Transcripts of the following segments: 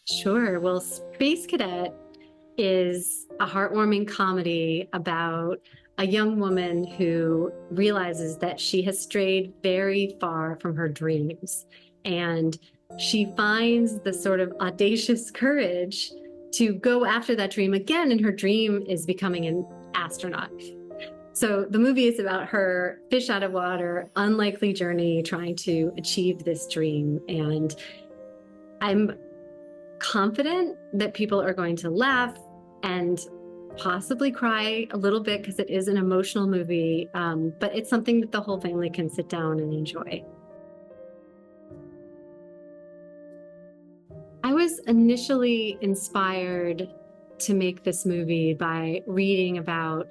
Sure. Well, Space Cadet is a heartwarming comedy about a young woman who realizes that she has strayed very far from her dreams. And she finds the sort of audacious courage to go after that dream again. And her dream is becoming an astronaut. So the movie is about her fish out of water, unlikely journey trying to achieve this dream. And I'm confident that people are going to laugh and possibly cry a little bit because it is an emotional movie, but it's something that the whole family can sit down and enjoy. I was initially inspired to make this movie by reading about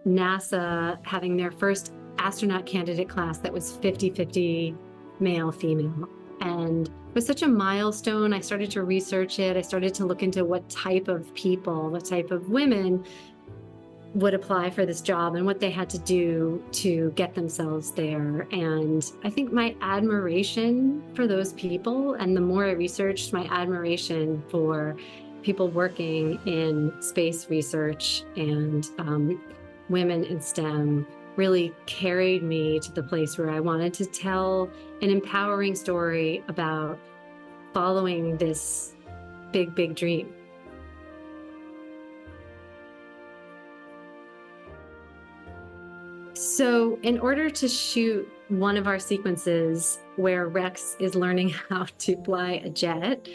NASA having their first astronaut candidate class that was 50-50 male-female. And it was such a milestone. I started to research it. I started to look into what type of people, what type of women would apply for this job and what they had to do to get themselves there. And I think my admiration for those people, and the more I researched, my admiration for people working in space research and women in STEM really carried me to the place where I wanted to tell an empowering story about following this big, big dream. So in order to shoot one of our sequences where Rex is learning how to fly a jet,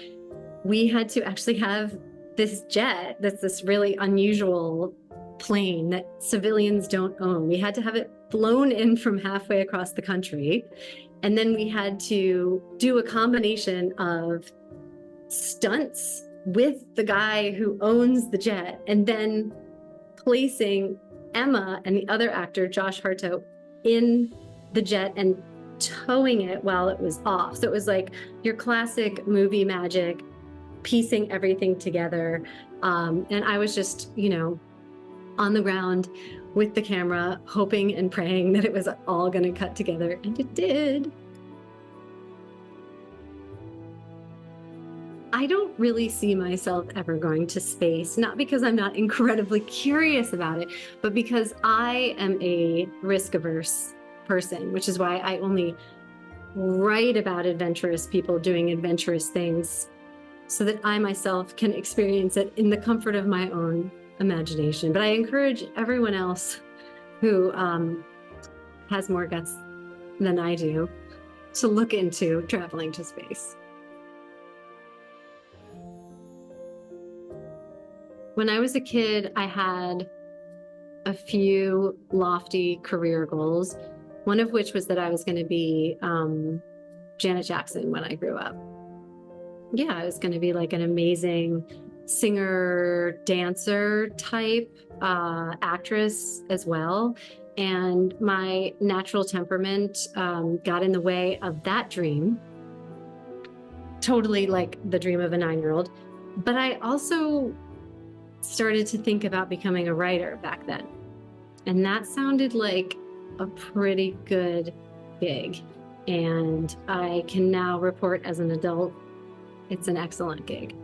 we had to actually have this jet that's this really unusual plane that civilians don't own. We had to have it flown in from halfway across the country. And then we had to do a combination of stunts with the guy who owns the jet and then placing Emma and the other actor, Josh Harto, in the jet and towing it while it was off. So it was like your classic movie magic, piecing everything together. And I was just, on the ground with the camera, hoping and praying that it was all going to cut together, and it did. I don't really see myself ever going to space, not because I'm not incredibly curious about it, but because I am a risk-averse person, which is why I only write about adventurous people doing adventurous things so that I myself can experience it in the comfort of my own imagination. But I encourage everyone else who has more guts than I do to look into traveling to space. When I was a kid, I had a few lofty career goals, one of which was that I was going to be Janet Jackson when I grew up. Yeah, I was going to be like an amazing singer, dancer type actress as well. And my natural temperament got in the way of that dream, totally like the dream of a 9-year-old. But I also started to think about becoming a writer back then. And that sounded like a pretty good gig. And I can now report as an adult, it's an excellent gig.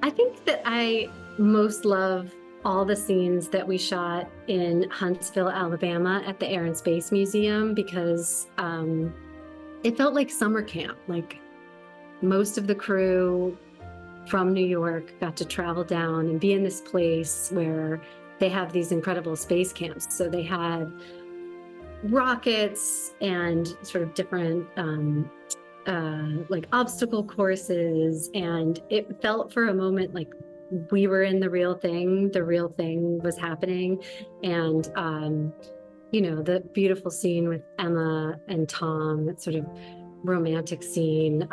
I think that I most love all the scenes that we shot in Huntsville, Alabama at the Air and Space Museum because it felt like summer camp. Like most of the crew from New York got to travel down and be in this place where they have these incredible space camps. So they had rockets and sort of different like obstacle courses, and it felt for a moment like we were in the real thing was happening. And the beautiful scene with Emma and Tom, that sort of romantic scene,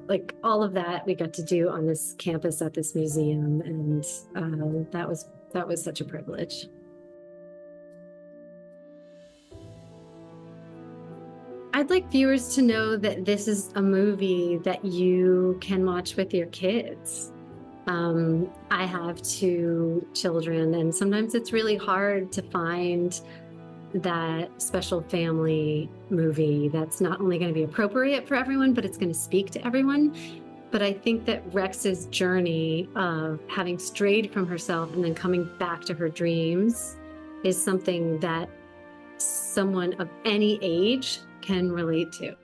like all of that we got to do on this campus at this museum, and that was such a privilege. I'd like viewers to know that this is a movie that you can watch with your kids. I have two children, and sometimes it's really hard to find that special family movie that's not only going to be appropriate for everyone, but it's going to speak to everyone. But I think that Rex's journey of having strayed from herself and then coming back to her dreams is something that someone of any age can relate to.